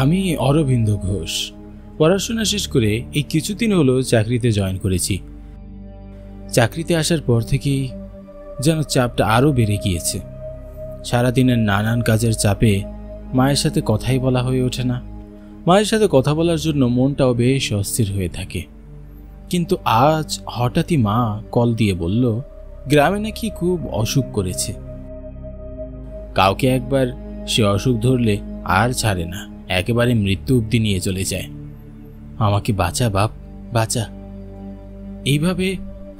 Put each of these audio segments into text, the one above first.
আমি অরবিন্দ ঘোষ। পড়াশোনা শেষ করে এই কিছুদিন হলো চাকরিতে জয়েন করেছি। চাকরিতে আসার পর থেকেই যেন চাপটা আরও বেড়ে গিয়েছে। সারাদিনের নানান কাজের চাপে মায়ের সাথে কথাই বলা হয়ে ওঠে না। মায়ের সাথে কথা বলার জন্য মনটাও বেশ অস্থির হয়ে থাকে। কিন্তু আজ হঠাৎই মা কল দিয়ে বলল গ্রামে নাকি খুব অসুখ করেছে। কাউকে একবার সে অসুখ ধরলে আর ছাড়ে না, একেবারে মৃত্যু অবধি নিয়ে চলে যায়। আমাকে বাঁচা বাপ, বাঁচা। এইভাবে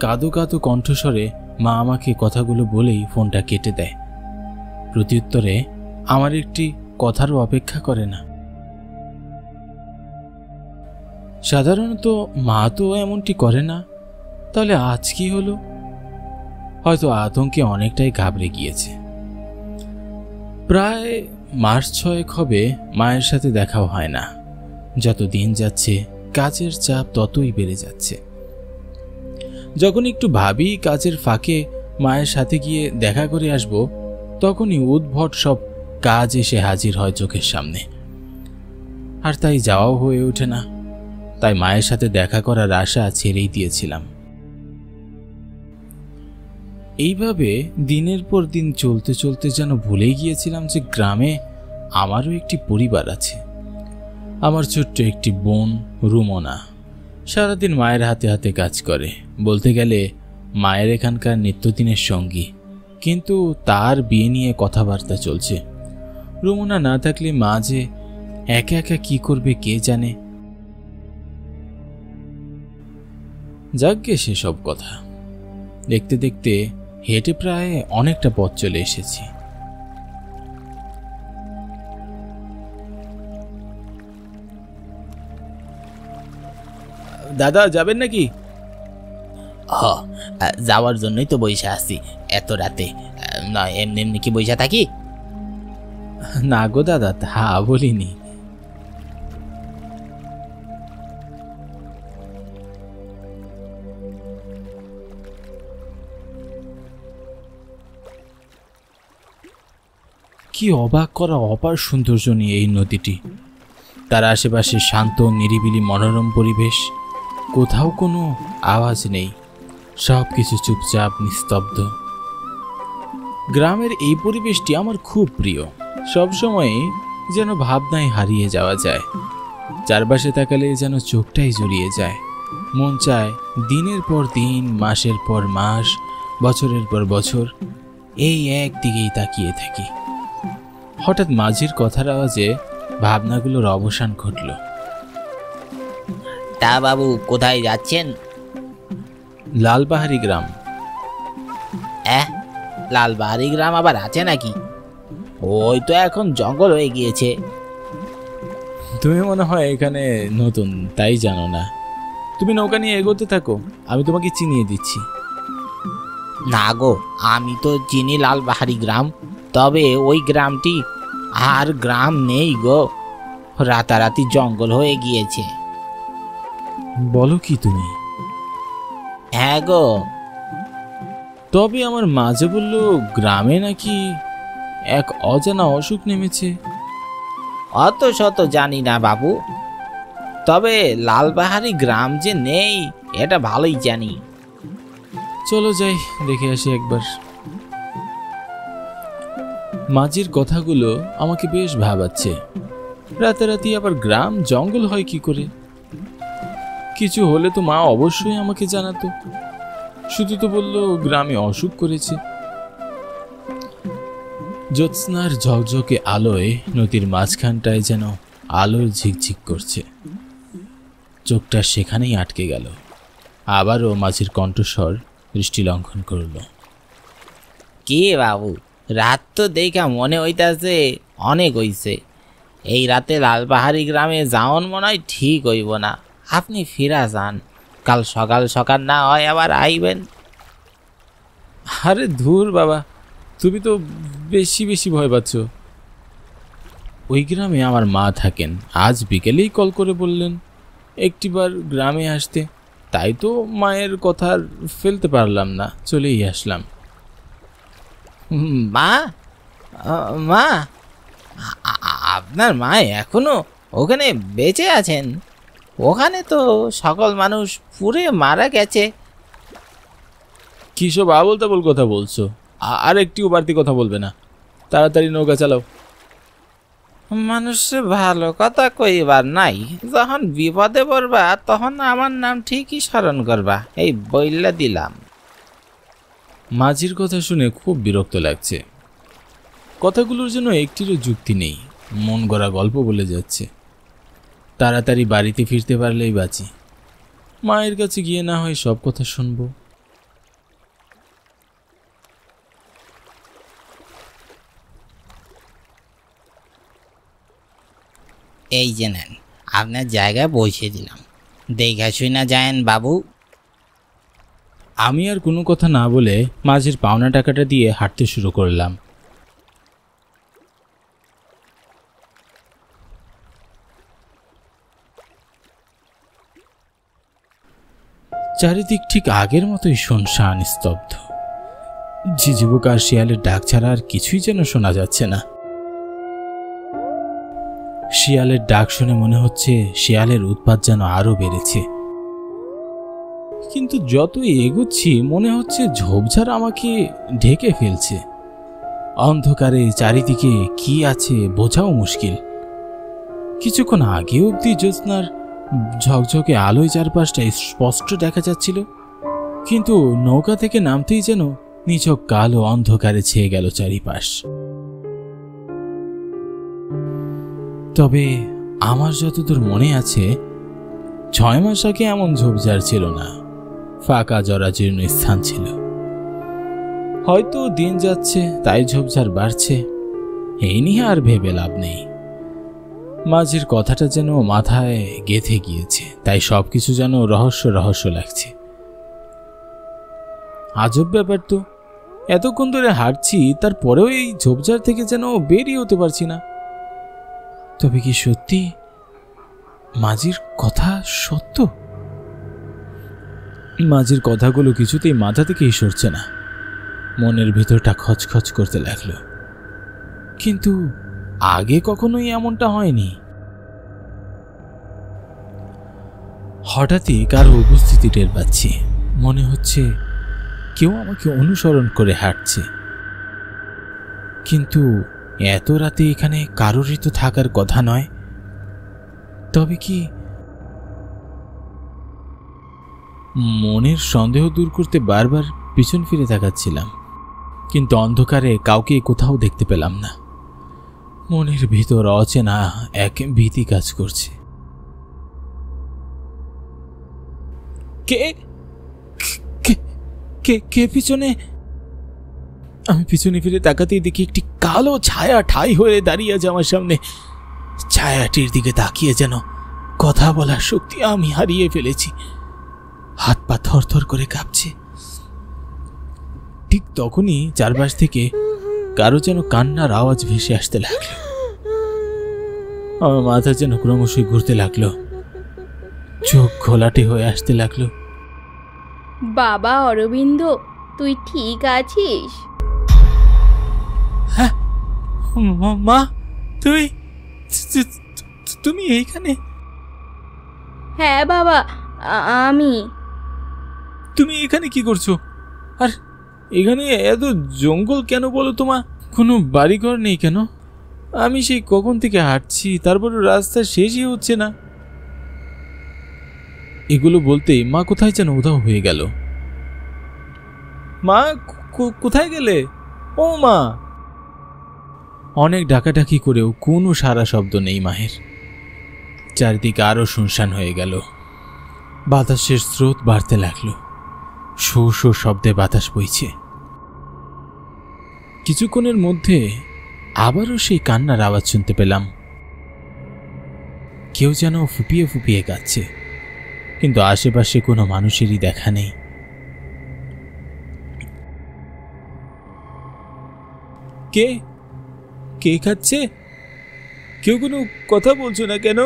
কাঁদো কাঁদো কণ্ঠস্বরে মা আমাকে কথাগুলো বলেই ফোনটা কেটে দেয়। প্রত্যুত্তরে আমার একটি কথারও অপেক্ষা করে না। সাধারণত মা তো এমনটি করে না, তাহলে আজ কি হলো? হয়তো আতঙ্কে অনেকটাই ঘাবড়ে গিয়েছে। প্রায় মাস 6 হবে মায়ের সাথে দেখাও হয় না। যত দিন যাচ্ছে কাজের চাপ ততই বেড়ে যাচ্ছে। যখন একটু ভাবি কাজের ফাঁকে মায়ের সাথে গিয়ে দেখা করে আসব, তখনই উদ্ভট সব কাজ এসে হাজির হয় চোখের সামনে। আর তাই যাওয়াও হয়ে ওঠে না। তাই মায়ের সাথে দেখা করার আশা ছেড়েই দিয়েছিলাম। এইভাবে দিনের পর দিন চলতে চলতে যেন ভুলেই গিয়েছিলাম যে গ্রামে আমারও একটি পরিবার আছে। আমার ছোট্ট একটি বোন রুমনা সারাদিন মায়ের হাতে হাতে কাজ করে। বলতে গেলে মায়ের এখানকার নিত্যদিনের সঙ্গী। কিন্তু তার বিয়ে নিয়ে কথাবার্তা চলছে। রুমনা না থাকলে মা যে একা একা কি করবে কে জানে। যাকগে সেসব কথা। দেখতে দেখতে হেঁটে প্রায় অনেকটা পথ চলে এসেছি। দাদা যাবেন নাকি? যাওয়ার জন্যই তো বইসা আছি এত রাতে। না এমনি এমনি কি বইসা থাকি? না গো দাদা, তা বলিনি। কি অবাক করা অপার সৌন্দর্য নিয়ে এই নদীটি। তার আশেপাশে শান্ত নিরিবিলি মনোরম পরিবেশ। কোথাও কোনো আওয়াজ নেই, সব কিছু চুপচাপ নিস্তব্ধ। গ্রামের এই পরিবেশটি আমার খুব প্রিয়। সবসময় যেন ভাবনায় হারিয়ে যাওয়া যায়। চারপাশে তাকালে যেন চোখটাই জড়িয়ে যায়। মন চায় দিনের পর দিন, মাসের পর মাস, বছরের পর বছর এই একদিকেই তাকিয়ে থাকি। হঠাৎ মাঝির কথার আওয়াজে ভাবনাগুলোর অবসান ঘটল। তা বাবু কোথায় যাচ্ছেন? লালবাহারি গ্রাম। লালবাহারি গ্রাম আবার আছে নাকি? ওই তো এখন জঙ্গল হয়ে গিয়েছে। তুমি মনে হয় এখানে নতুন, তাই জানো না। তুমি নৌকা নিয়ে এগোতে থাকো, আমি তোমাকে চিনিয়ে দিচ্ছি। না গো, আমি তো চিনি লালবাহারি গ্রাম, তবে ওই গ্রামটি আর গ্রাম নেই গো, রাতারাতি জঙ্গল হয়ে গিয়েছে। বলো কি তুমি? হ্যাঁ গো। তবে আমার মাঝে বললো গ্রামে নাকি এক অজানা অসুখ নেমেছে। অত শত জানি না বাবু, তবে লালবাহারি গ্রাম যে নেই এটা ভালোই জানি। চলো যাই, দেখে আসি একবার। মাঝির কথাগুলো আমাকে বেশ ভাবাচ্ছে। রাতারাতি আবার গ্রাম জঙ্গল হয় কি করে? কিছু হলে তো মা অবশ্যই আমাকে জানাতো। শুধু তো বললো গ্রামে অসুখ করেছে। জ্যোৎস্নার ঝকঝকে আলোয় নদীর মাঝখানটায় যেন আলোর ঝিকঝিক করছে। চোখটা সেখানেই আটকে গেল। আবারও মাঝির কণ্ঠস্বর দৃষ্টি লঙ্ঘন করল। কি বাবু, রাত তো দেখা মনে হইতাছে অনেক হইছে। এই রাতে লালবাহারি গ্রামে যাওন মনে হয় ঠিক হইব না। আপনি ফিরা যান, কাল সকাল সকাল না হয় আবার আইবেন। আরে ধুর বাবা, তুমি তো বেশি বেশি ভয় পাচ্ছ। ওই গ্রামে আমার মা থাকেন। আজ বিকেলেই কল করে বললেন একটিবার গ্রামে আসতে। তাই তো মায়ের কথা ফেলতে পারলাম না, চলেই আসলাম। মা, মা, আপনার মা এখনো ওখানে বেঁচে আছেন? ওখানে তো সকল মানুষ পুড়ে মারা গেছে। কি সব আবল তাবল কথা বলছো? আর একটিও বাড়তি কথা বলবে না, তাড়াতাড়ি নৌকা চালাও। মানুষে ভালো কথা কইবার নাই, যখন বিপদে পড়বা তখন আমার নাম ঠিকই স্মরণ করবা, এই বইলা দিলাম। মাঝির কথা শুনে খুব বিরক্ত লাগছে। কথাগুলোর জন্য একটিরও যুক্তি নেই, মন গড়া গল্প বলে যাচ্ছে। তাড়াতাড়ি বাড়িতে ফিরতে পারলেই বাঁচি। মায়ের কাছে গিয়ে না হয় সব কথা শুনবো। এই যে নেন, আপনার জায়গায় বসিয়ে দিলাম, দেখা শুই না যায়েন বাবু। আমি আর কোনো কথা না বলে মাঝির পাওনা টাকাটা দিয়ে হাঁটতে শুরু করলাম। চারিদিক ঠিক আগের মতোই শুনশান স্তব্ধ। ঝিঝিপোক আর শিয়ালের ডাক ছাড়া আর কিছুই যেন শোনা যাচ্ছে না। শিয়ালের ডাক শুনে মনে হচ্ছে শিয়ালের উৎপাত যেন আরো বেড়েছে, কিন্তু যতই এগোচ্ছি মনে হচ্ছে ঝোপঝাড় আমাকে ঢেকে ফেলছে। অন্ধকারে চারিদিকে কি আছে বোঝাও মুশকিল। কিছুক্ষণ আগে অবধি জ্যোৎস্নার ঝকঝকে আলোয় চারপাশটা স্পষ্ট দেখা যাচ্ছিল, কিন্তু নৌকা থেকে নামতেই যেন নিছক কালো অন্ধকারে ছেয়ে গেল চারিপাশ। তবে আমার যতদূর মনে আছে 6 মাস আগে এমন ঝোপঝাড় ছিল না, ফাঁকা জরাজীর্ণ স্থান ছিল। হয়তো দিন যাচ্ছে তাই ঝোপঝাড় বাড়ছে, এই নিয়ে আর ভেবে লাভ নেই। মাঝির কথাটা যেন মাথায় গেঁথে গিয়েছে, তাই সবকিছু যেন রহস্য রহস্য লাগছে। আজব ব্যাপার তো, এতক্ষণ ধরে হাঁটছি তারপরেও এই ঝোপঝাড় থেকে যেন বেরিয়ে হতে পারছি না। তবে কি সত্যি মাঝির কথা সত্য? মাঝির কথাগুলো কিছুতেই মাথা থেকেই সরছে না, মনের ভেতরটা খচখচ করতে লাগলো। কিন্তু আগে কখনোই এমনটা হয়নি। হঠাৎই কারো উপস্থিতি টের পাচ্ছি, মনে হচ্ছে কেউ আমাকে অনুসরণ করে হাঁটছে। কিন্তু এত রাতে এখানে কারোরই তো থাকার কথা নয়। তবে কি? মনের সন্দেহ দূর করতে বারবার পিছন ফিরে তাকাচ্ছিলাম, কিন্তু অন্ধকারে কাউকে কোথাও দেখতে পেলাম না। মনের ভিতর অচেনা এক ভীতি কাজ করছে। কে কে কে পিছনে? আমি পিছনে ফিরে তাকাতেই দেখি একটি কালো ছায়া ঠাই হয়ে দাঁড়িয়ে আছে আমার সামনে। ছায়াটির দিকে তাকিয়ে যেন কথা বলার শক্তি আমি হারিয়ে ফেলেছি, হাত পা থরথর করে কাঁপছে। ঠিক তখনই চারপাশ থেকে কারো যেন কান্নার আওয়াজ ভেসে আসতে লাগলো। আমার মাথা যেন ক্রমশই ঘুরতে লাগলো, চোখ ঘোলাটে হয়ে আসতে লাগলো। বাবা অরবিন্দ, তুই ঠিক আছিস? হ্যাঁ মা, তুমি এইখানে? হ্যাঁ বাবা, আমি। তুমি এখানে কি করছো? আর এখানে এত জঙ্গল কেন বলো তো মা? কোনো বাড়িঘর নেই কেন? আমি সেই কখন থেকে হাঁটছি, তারপরে রাস্তা শেষই হচ্ছে না। এগুলো বলতেই মা কোথায় যেন উধাও হয়ে গেল। মা, কোথায় গেলে? ও মা! অনেক ডাকাডাকি করেও কোনো সারা শব্দ নেই মায়ের। চারিদিকে আরো শুনশান হয়ে গেল। বাতাসের স্রোত বাড়তে লাগলো, শো শো শব্দে বাতাস বইছে। কিছুক্ষণের মধ্যে আবারও সেই কান্নার আওয়াজ শুনতে পেলাম। কেউ যেন ফুপিয়ে ফুপিয়ে কাঁদছে, কিন্তু আশেপাশে কোনো মানুষেরই দেখা নেই। কে কে কাঁদছে? কেউ কোনো কথা বলছো না কেন?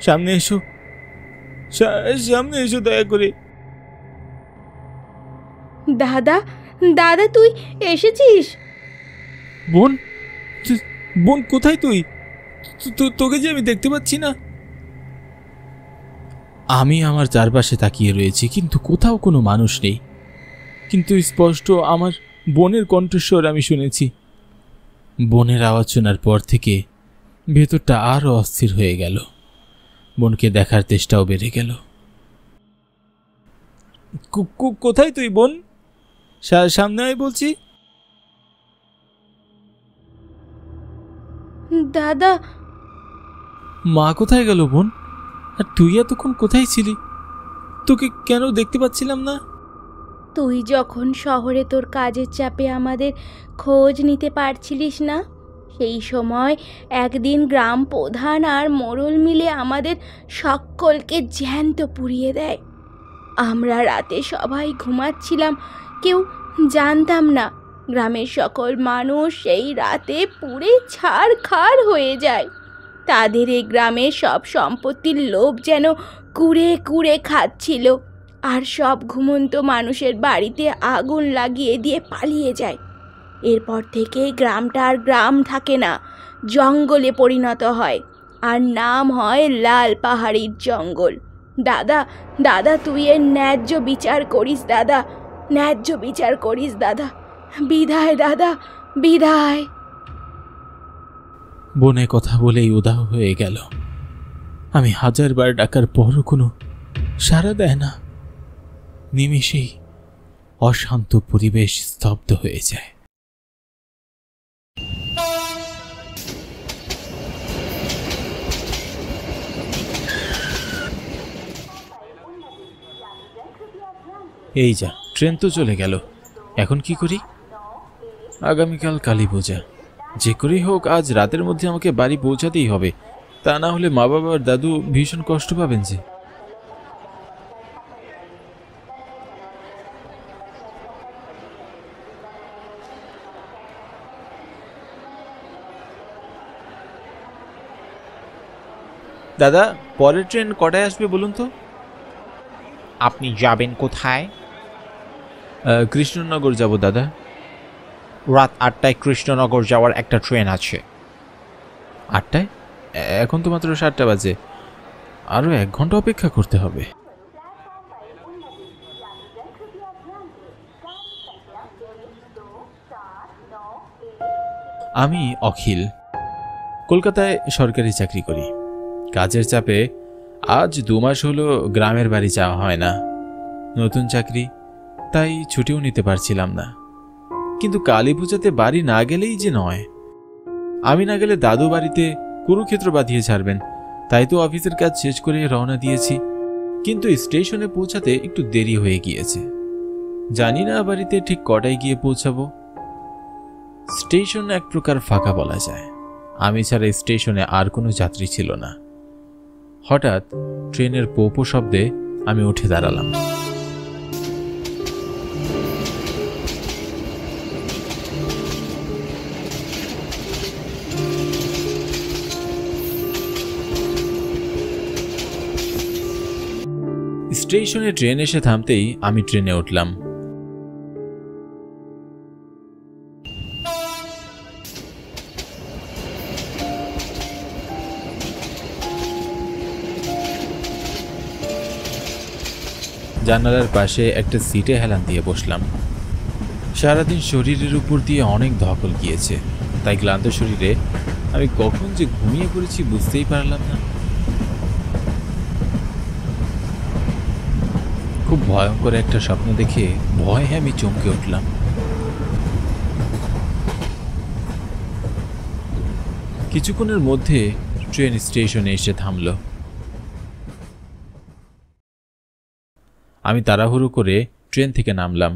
সামনে এসো, সামনে এসো দয়া করে। দাদা, দাদা তুই এসেছিস? বোন, বোন কোথায় তুই? তোকে যে আমি দেখতে পাচ্ছি না। আমি আমার চারপাশে তাকিয়ে রয়েছি, কিন্তু কোথাও কোনো মানুষ নেই। কিন্তু স্পষ্ট আমার বোনের কণ্ঠস্বর আমি শুনেছি। বোনের আওয়াজ শোনার পর থেকে ভেতরটা আরও অস্থির হয়ে গেল। বোনকে দেখার চেষ্টাও বেড়ে গেল। কোথায় তুই বোন? সামনে আয় বলছি। দাদা, মা কোথায় গেল বোন? আর তুই এতক্ষণ কোথায় ছিলি? তোকে কেন দেখতে পাচ্ছিলাম না? তুই যখন শহরে তোর কাজের চাপে আমাদের খোঁজ নিতে পারছিলিস না, সেই সময় একদিন গ্রাম প্রধান আর মোড়ল মিলে আমাদের সকলকে জ্যান্ত পুড়িয়ে দেয়। আমরা রাতে সবাই ঘুমাচ্ছিলাম, কেউ জানতাম না গ্রামের সকল মানুষ সেই রাতে পুড়ে ছারখার হয়ে যায়। তাদের এই গ্রামের সব সম্পত্তির লোভ যেন কুড়ে কুড়ে খাচ্ছিল, আর সব ঘুমন্ত মানুষের বাড়িতে আগুন লাগিয়ে দিয়ে পালিয়ে যায়। এরপর থেকে গ্রামটা আর গ্রাম থাকে না, জঙ্গলে পরিণত হয়, আর নাম হয় লাল পাহাড়ির জঙ্গল। দাদা, দাদা তুই এর ন্যায্য বিচার করিস দাদা, ন্যায্য বিচার করিস দাদা। বিদায় দাদা, বিদায়। বনে কথা বলেই উদাও হয়ে গেল। আমি হাজারবার ডাকার পরও কোনো সাড়া দেয় না। নিমেষেই অশান্ত পরিবেশ স্তব্ধ হয়ে যায়। এই যা, ট্রেন তো চলে গেল। এখন কি করি? আগামীকাল কালী পূজা। যে করেই হোক আজ রাতের মধ্যে আমাকে বাড়ি পৌঁছাতেই হবে, তা না হলে মা বাবার দাদু ভীষণ কষ্ট পাবেন যে। দাদা, পরের ট্রেন কটায় আসবে বলুন তো? আপনি যাবেন কোথায়? কৃষ্ণনগর যাব দাদা। রাত 8টায় কৃষ্ণনগর যাওয়ার একটা ট্রেন আছে। 8টায়? এখন তো মাত্র 7টা বাজে, আরও 1 ঘন্টা অপেক্ষা করতে হবে। আমি অখিল, কলকাতায় সরকারি চাকরি করি। কাজের চাপে আজ 2 মাস হলো গ্রামের বাড়ি যাওয়া হয় না। নতুন চাকরি, তাই ছুটিও নিতে পারছিলাম না। কিন্তু কালী পূজাতে বাড়ি না গেলেই যে নয়। আমি না গেলে দাদু বাড়িতে কুরুক্ষেত্র বাঁধিয়ে ছাড়বেন, তাই তো অফিসের কাজ শেষ করে রওনা দিয়েছি। কিন্তু স্টেশনে পৌঁছাতে একটু দেরি হয়ে গিয়েছে। জানি না বাড়িতে ঠিক কটায় গিয়ে পৌঁছাবো। স্টেশন এক প্রকার ফাঁকা বলা যায়। আমি ছাড়া স্টেশনে আর কোনো যাত্রী ছিল না। হঠাৎ ট্রেনের পোপো শব্দে আমি উঠে দাঁড়ালাম। স্টেশনে ট্রেন এসে থামতেই আমি ট্রেনে উঠলাম। জানালার পাশে একটা সিটে হেলান দিয়ে বসলাম। সারাদিন শরীরের উপর দিয়ে অনেক ধকল গিয়েছে, তাই ক্লান্ত শরীরে আমি কখন যে ঘুমিয়ে পড়েছি বুঝতেই পারলাম না। খুব ভয়ঙ্কর একটা স্বপ্ন দেখে ভয়ে আমি চমকে উঠলাম। কিছুক্ষণের মধ্যে ট্রেন স্টেশনে এসে থামল। আমি তাড়াহুড়ো করে ট্রেন থেকে নামলাম।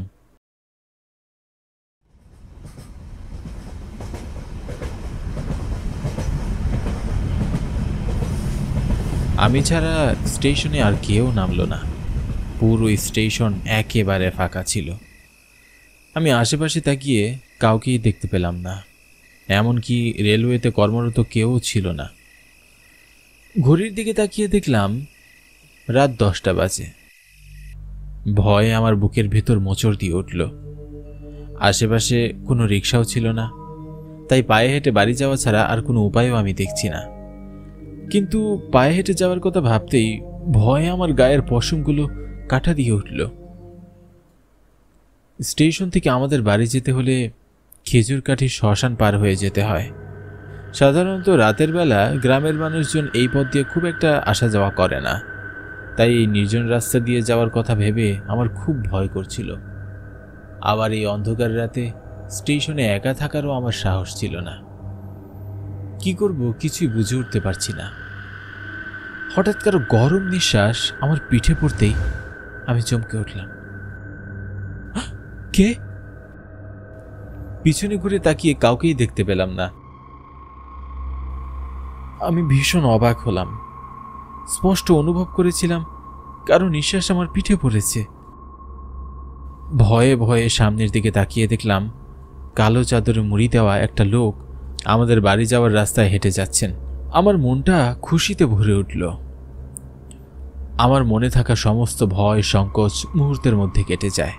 আমি ছাড়া স্টেশনে আর কেউ নামলো না। পুরো স্টেশন একেবারে ফাঁকা ছিল। আমি আশেপাশে তাকিয়ে কাউকেই দেখতে পেলাম না, এমনকি রেলওয়েতে কর্মরত কেউ ছিল না। ঘড়ির দিকে তাকিয়ে দেখলাম রাত 10টা বাজে। ভয়ে আমার বুকের ভেতর মোচড় দিয়ে উঠল। আশেপাশে কোনো রিক্সাও ছিল না, তাই পায়ে হেঁটে বাড়ি যাওয়া ছাড়া আর কোনো উপায়ও আমি দেখছি না। কিন্তু পায়ে হেঁটে যাওয়ার কথা ভাবতেই ভয়ে আমার গায়ের পশমগুলো কাটা দিয়ে উঠল। স্টেশন থেকে আমাদের বাড়ি যেতে হলে খেজুরকাঠির শ্মশান পার হয়ে যেতে হয়। সাধারণত রাতের বেলা গ্রামের মানুষজন এই পথ দিয়ে খুব একটা আসা যাওয়া করে না, তাই এই নির্জন রাস্তা দিয়ে যাওয়ার কথা ভেবে আমার খুব ভয় করছিল। আবার এই অন্ধকার রাতে স্টেশনে একা থাকারও আমার সাহস ছিল না। কি করব কিছুই বুঝে উঠতে পারছি না। হঠাৎ কারো গরম নিঃশ্বাস আমার পিঠে পড়তেই আমি চমকে উঠলাম। কে? পিছনে ঘুরে তাকিয়ে কাউকেই দেখতে পেলাম না। আমি ভীষণ অবাক হলাম। স্পষ্ট অনুভব করেছিলাম কারো নিঃশ্বাস আমার পিঠে পড়েছে। ভয়ে ভয়ে সামনের দিকে তাকিয়ে দেখলাম কালো চাদরে মুড়ি দেওয়া একটা লোক আমাদের বাড়ি যাওয়ার রাস্তায় হেঁটে যাচ্ছেন। আমার মনটা খুশিতে ভরে উঠল। আমার মনে থাকা সমস্ত ভয় সংকোচ মুহূর্তের মধ্যে কেটে যায়।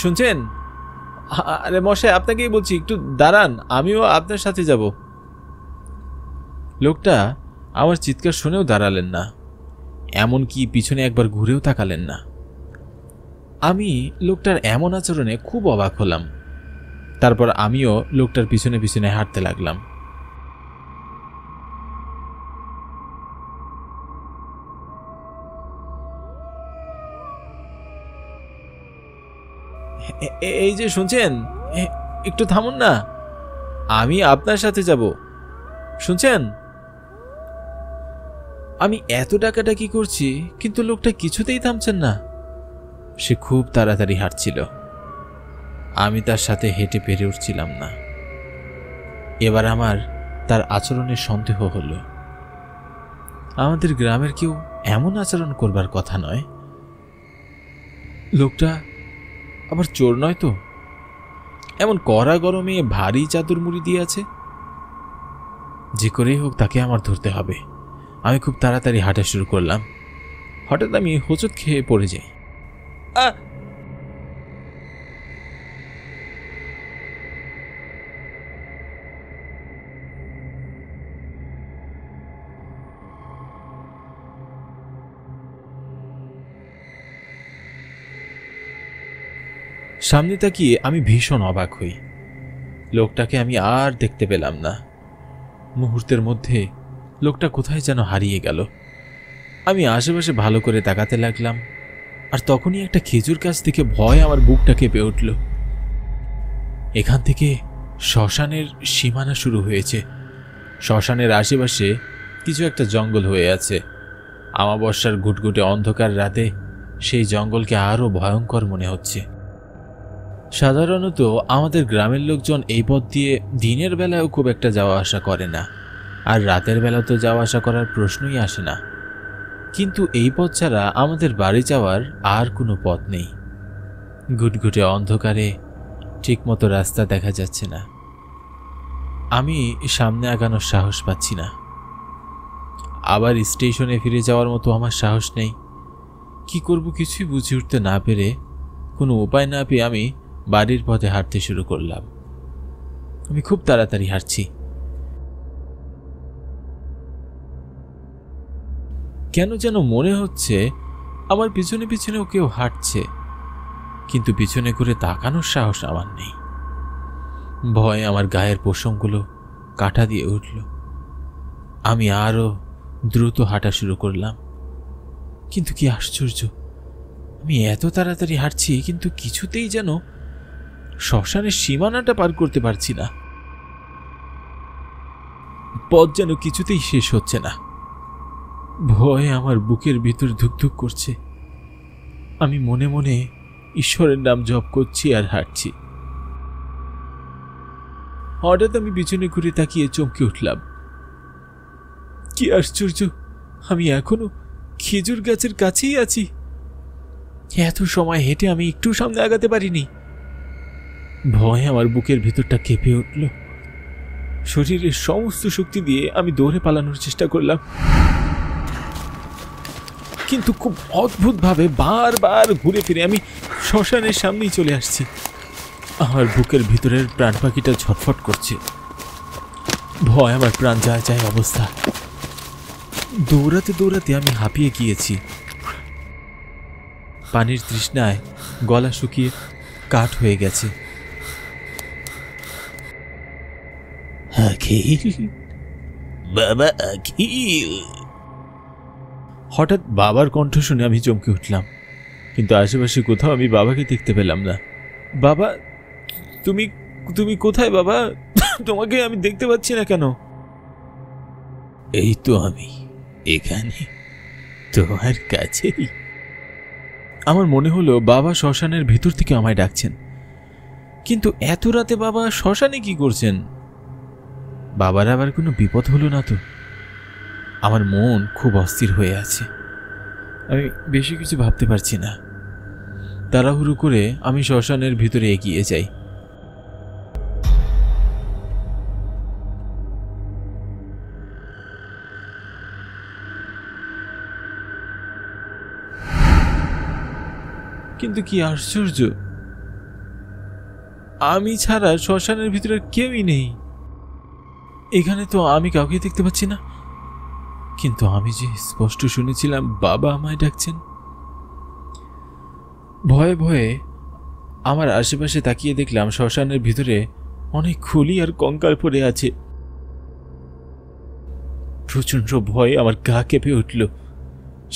শুনছেন? আরে মশাই, আপনাকেই বলছি, একটু দাঁড়ান, আমিও আপনার সাথে যাব। লোকটা আমার চিৎকার শুনেও দাঁড়ালেন না, এমনকি পিছনে একবার ঘুরেও তাকালেন না। আমি লোকটার এমন আচরণে খুব অবাক হলাম। তারপর আমিও লোকটার পিছনে পিছনে হাঁটতে লাগলাম। এই যে শুনছেন, একটু থামুন না, আমি আপনার সাথে যাব, শুনছেন? আমি এত ডাকাডাকি করছি কিন্তু লোকটা কিছুতেই থামছেন না। সে খুব তাড়াতাড়ি হাঁটছিল। আমি তার সাথে হেঁটে পেরে উঠছিলাম না। এবার আমার তার আচরণের সন্দেহ হলো। আমাদের গ্রামের কেউ এমন আচরণ করবার কথা নয়। লোকটা আবার চোর নয় তো? এমন কড়া গরমে ভারী চাদর মুড়ি দিয়ে আছে। যে করেই হোক তাকে আমার ধরতে হবে। আমি খুব তাড়াতাড়ি হাঁটা শুরু করলাম। হঠাৎ আমি হোঁচট খেয়ে পড়ে যাই। সামনে তাকিয়ে আমি ভীষণ অবাক হই। লোকটাকে আমি আর দেখতে পেলাম না। মুহূর্তের মধ্যে লোকটা কোথায় যেন হারিয়ে গেল। আমি আশেপাশে ভালো করে তাকাতে লাগলাম, আর তখনই একটা খেজুর গাছ থেকে ভয় আমার বুকটা কেঁপে উঠল। এখান থেকে শ্মশানের সীমানা শুরু হয়েছে। শ্মশানের আশেপাশে কিছু একটা জঙ্গল হয়ে আছে। আমাবস্যার ঘুটঘুটে অন্ধকার রাতে সেই জঙ্গলকে আরও ভয়ঙ্কর মনে হচ্ছে। সাধারণত আমাদের গ্রামের লোকজন এই পথ দিয়ে দিনের বেলায়ও খুব একটা যাওয়া আসা করে না, আর রাতের বেলা তো যাওয়া আসা করার প্রশ্নই আসে না। কিন্তু এই পথ ছাড়া আমাদের বাড়ি যাওয়ার আর কোনো পথ নেই। ঘুটঘুটে অন্ধকারে ঠিকমতো রাস্তা দেখা যাচ্ছে না। আমি সামনে আগানোর সাহস পাচ্ছি না। আবার স্টেশনে ফিরে যাওয়ার মতো আমার সাহস নেই। কি করব কিছুই বুঝে উঠতে না পেরে, কোনো উপায় না পেয়ে আমি বাড়ির পথে হাঁটতে শুরু করলাম। আমি খুব তাড়াতাড়ি হাঁটছি। কেন যেন মনে হচ্ছে আমার পিছনে পিছনেও কেউ হাঁটছে, কিন্তু পিছনে ঘুরে তাকানোর সাহস আমার নেই। ভয়ে আমার গায়ের পশমগুলো কাটা দিয়ে উঠল। আমি আরো দ্রুত হাঁটা শুরু করলাম। কিন্তু কি আশ্চর্য, আমি এত তাড়াতাড়ি হাঁটছি কিন্তু কিছুতেই যেন শ্মশানের সীমানাটা পার করতে পারছি না। পথ যেন কিছুতেই শেষ হচ্ছে না। ভয়ে আমার বুকের ভিতর ধুকধুক করছে। আমি মনে মনে ঈশ্বরের নাম জপ করছি আর হাঁটছি। হঠাৎ আমি পিছনে ঘুরে তাকিয়ে চমকে উঠলাম। কি আশ্চর্য, আমি এখনো খেজুর গাছের কাছেই আছি। এত সময় হেঁটে আমি একটু সামনে আগাতে পারিনি। ভয়ে আমার বুকের ভেতরটা কেঁপে উঠল। শরীরের সমস্ত শক্তি দিয়ে আমি দৌড়ে পালানোর চেষ্টা করলাম, কিন্তু খুব অদ্ভুতভাবে বারবার ঘুরে ফিরে আমি শ্মশানের সামনেই চলে আসছি। আমার বুকের ভিতরের প্রাণ পাখিটা ছটফট করছে। ভয় আমার প্রাণ যায় যায় অবস্থা। দৌড়াতে দৌড়াতে আমি হাঁপিয়ে গিয়েছি। পানির তৃষ্ণায় গলা শুকিয়ে কাঠ হয়ে গেছে। আখিল, বাবা আখিল। হঠাৎ বাবার কণ্ঠ শুনে আমি চমকে উঠলাম, কিন্তু আশেপাশে কোথাও আমি বাবাকে দেখতে পেলাম না। বাবা, তুমি তুমি কোথায় বাবা? তোমাকে আমি দেখতে পাচ্ছি না কেন? এই তো আমি এখানে, তোমার কাছেই। আমার মনে হলো বাবা শ্মশানের ভেতর থেকে আমায় ডাকছেন, কিন্তু এত রাতে বাবা শ্মশানে কি করছেন? বাবার আবার কোনো বিপদ হলো না তো? আমার মন খুব অস্থির হয়ে আছে, আমি বেশি কিছু ভাবতে পারছি না। তাড়াহুড়ো করে আমি শ্মশানের ভিতরে এগিয়ে যাই। কিন্তু কি আশ্চর্য, আমি ছাড়া শ্মশানের ভিতরে কেউই নেই। এখানে তো আমি কাউকে দেখতে পাচ্ছি না, কিন্তু আমি যে স্পষ্ট শুনেছিলাম বাবা আমায় ডাকছেন। ভয়ে ভয়ে আমার আশেপাশে তাকিয়ে দেখলাম শ্মশানের ভিতরে অনেক খুলি আর কঙ্কাল পড়ে আছে। প্রচন্ড ভয়ে আমার গা কেঁপে উঠল।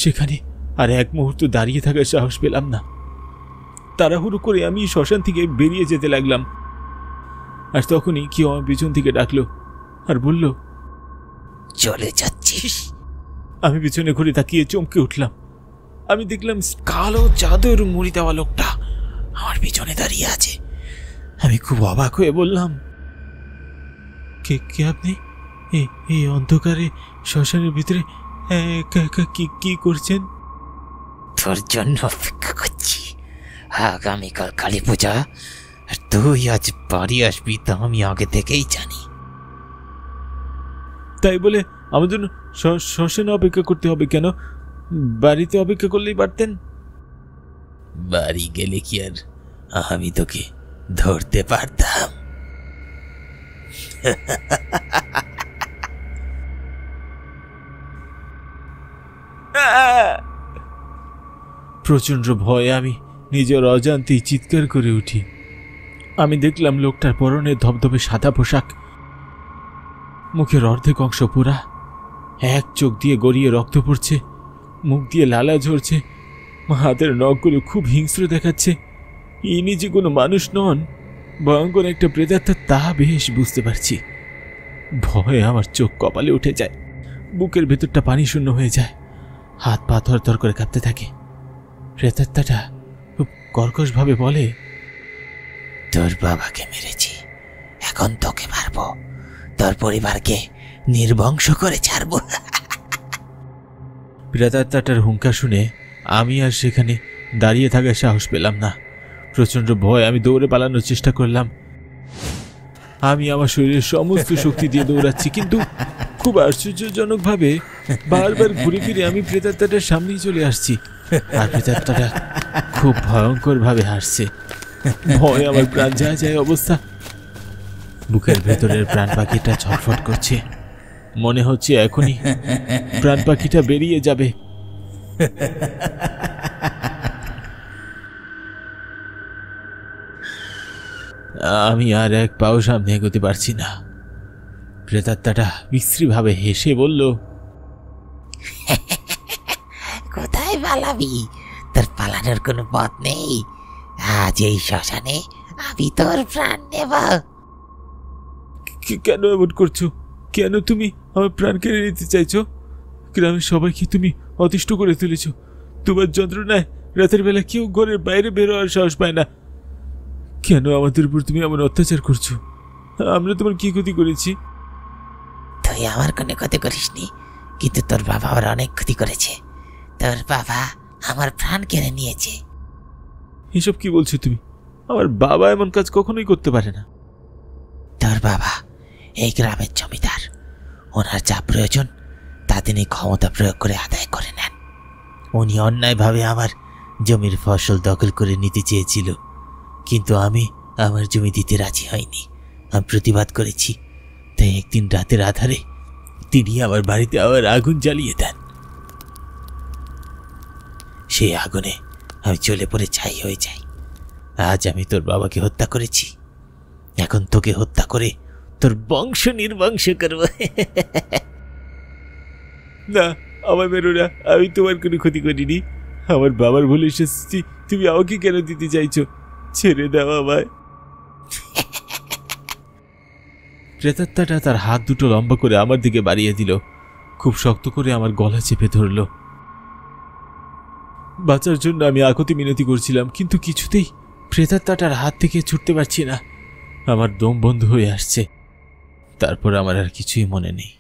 সেখানে আর এক মুহূর্ত দাঁড়িয়ে থাকার সাহস পেলাম না। তাড়াহুড়ো করে আমি শ্মশান থেকে বেরিয়ে যেতে লাগলাম, আর তখনই কেউ আমার পিছন থেকে ডাকলো আর বলল, চলে যাচ্ছিস? আমি পিছনে ঘুরে তাকিয়ে চমকে উঠলাম। আমি দেখলাম কালো চাদর মুড়ি দেওয়া লোকটা আমার পিছনে দাঁড়িয়ে আছে। আমি খুব অবাক হয়ে বললাম, কে কে আপনি? এই অন্ধকারে শ্মশানের ভিতরে কি করছেন? তোর জন্য অপেক্ষা করছি। আগামীকাল কালী পূজা, আর তুই আজ বাড়ি আসবি তা আমি আগে থেকেই জানি। তাই বলে আমার জন্য শ্মশানে অপেক্ষা করতে হবে কেন? বাড়িতে অপেক্ষা করলেই পারতেন। বাড়ি গেলে কি আর আমি তোকে ধরতে পারতাম? প্রচন্ড ভয়ে আমি নিজের অজান্তেই চিৎকার করে উঠি। আমি দেখলাম লোকটার পরনে ধবধবে সাদা পোশাক, মুখের অর্ধেক অংশ পোড়া, এক চোখ দিয়ে গড়িয়ে রক্ত পড়ছে, মুখ দিয়ে লালা ঝরছে, হাতের নখগুলো খুব হিংস্র দেখাচ্ছে। ইনি যে কোনো মানুষ নন, ভয়ঙ্কর একটা প্রেতাত্মা, তা বেশ বুঝতে পারছি। ভয়ে আমার চোখ কপালে উঠে যায়, বুকের ভেতরটা পানি শূন্য হয়ে যায়, হাত পা থরথর করে কাঁপতে থাকে। প্রেতাত্মাটা খুব কর্কশভাবে বলে, তোর বাবাকে মেরেছি, এখন তোকে মারবো, তোর পরিবারকে নির্বংশ করে ছাড়বো। প্রেতাত্মাটার হুঙ্কার শুনে আমি আর সেখানে দাঁড়িয়ে থাকার সাহস পেলাম না। প্রচন্ড ভয়, আমি দৌড়ে পালানোর চেষ্টা করলাম। আমি আমার শরীরের সমস্ত শক্তি দিয়ে দৌড়াচ্ছি, কিন্তু খুব আশ্চর্যজনকভাবে বারবার ঘুরে ফিরে আমি প্রেতাত্মাটার সামনেই চলে আসছি, আর প্রেতাত্মাটা খুব ভয়ঙ্কর ভাবে হাসছে। ভয় আমার প্রাণ যায় যায় অবস্থা। বুকের ভেতরের প্রাণ পাখিটা ছটফট করছে, মনে হচ্ছে এখনই প্রাণ পাখিটা বেরিয়ে যাবে। আমি আর এক পাও সামনে এগোতে পারছি না। প্রেতাত্মাটা বিশ্রীভাবে হেসে বলল, কোথায় পালাবি? তোর পালানোর কোনো পথ নেই। আজ এই শ্মশানে আমি তোর প্রাণ নেব। কেন এমন করছো? কেন তুমি আমার প্রাণ কেড়ে নিতে চাইছো? গ্রামের সবাইকে তুমি অতিষ্ঠ করে তুলেছ। তোমার যন্ত্রণায় রাতের বেলা কেউ ঘরের বাইরে বেরোয়ার সাহস পায় না। কেন আমাদের উপর তুমি এমন অত্যাচার করছো? আমরা তোমার কি ক্ষতি করেছি? তুই আমার কোনো ক্ষতি করিসনি, কিন্তু তোর বাবা আমার অনেক ক্ষতি করেছে। তোর বাবা আমার প্রাণ কেড়ে নিয়েছে। এসব কি বলছো তুমি? আমার বাবা এমন কাজ কখনোই করতে পারে না। তোর বাবা এই গ্রামের জমিদার, ওনার যা প্রয়োজন তা তিনি ক্ষমতা প্রয়োগ করে আদায় করে নেন। উনি অন্যায়ভাবে আমার জমির ফসল দখল করে নিতে চেয়েছিল, কিন্তু আমি আমার জমি দিতে রাজি হয়নি। আমি প্রতিবাদ করেছি, তাই একদিন রাতের আধারে তিনি আমার বাড়িতে আবার আগুন জ্বালিয়ে দেন। সেই আগুনে আমি জ্বলে পড়ে ছাই হয়ে যাই। আজ আমি তোর বাবাকে হত্যা করেছি, এখন তোকে হত্যা করে তোর বংশ নির্বংশ করব। না, আমার মেরো না, আমি তোমার কোনো ক্ষতি করিনি। আমার বাবার ভুলে এসেছি, তুমি আমাকে কেন দিতে চাইছো? ছেড়ে দাও আমায়। প্রেতাত্মাটা তার হাত দুটো লম্বা করে আমার দিকে বাড়িয়ে দিল, খুব শক্ত করে আমার গলা চেপে ধরল। বাঁচার জন্য আমি আকুতি মিনতি করছিলাম, কিন্তু কিছুতেই প্রেতাত্মাটার হাত থেকে ছুটতে পারছি না। আমার দম বন্ধ হয়ে আসছে। তারপর আমার আর কিছুই মনে নেই।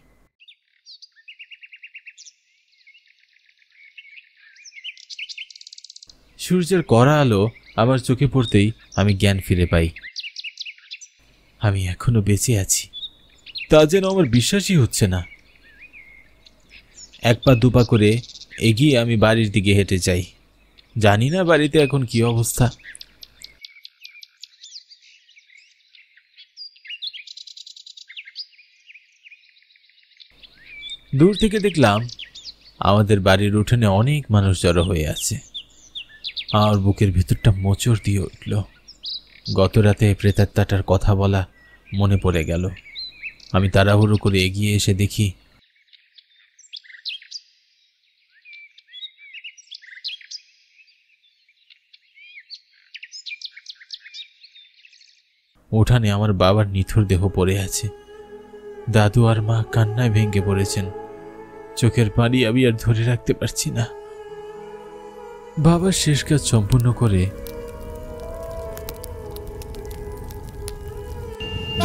সূর্যের কড়া আলো আমার চোখে পড়তেই আমি জ্ঞান ফিরে পাই। আমি এখনো বেঁচে আছি, তা যেন আমার বিশ্বাসই হচ্ছে না। এক পা দুপা করে এগিয়ে আমি বাড়ির দিকে হেঁটে যাই। জানি না বাড়িতে এখন কি অবস্থা। দূর থেকে দেখলাম আমাদের বাড়ির উঠোনে অনেক মানুষ জড়ো হয়ে আছে। আমার বুকের ভিতরটা মোচড় দিয়ে উঠল। গত রাতে প্রেতাত্মাটার কথা বলা মনে পড়ে গেল। আমি তাড়াহুড়ো করে এগিয়ে এসে দেখি উঠানে আমার বাবার নিথর দেহ পড়ে আছে। দাদু আর মা কান্নায় ভেঙে পড়েছেন। চোখের পানি আমি আর ধরে রাখতে পারছি না। বাবার শেষ কাজ সম্পূর্ণ করে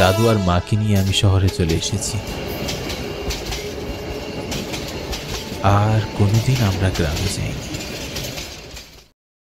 দাদু আর মাকে নিয়ে আমি শহরে চলে এসেছি। আর কোনোদিন আমরা গ্রামে যাইনি।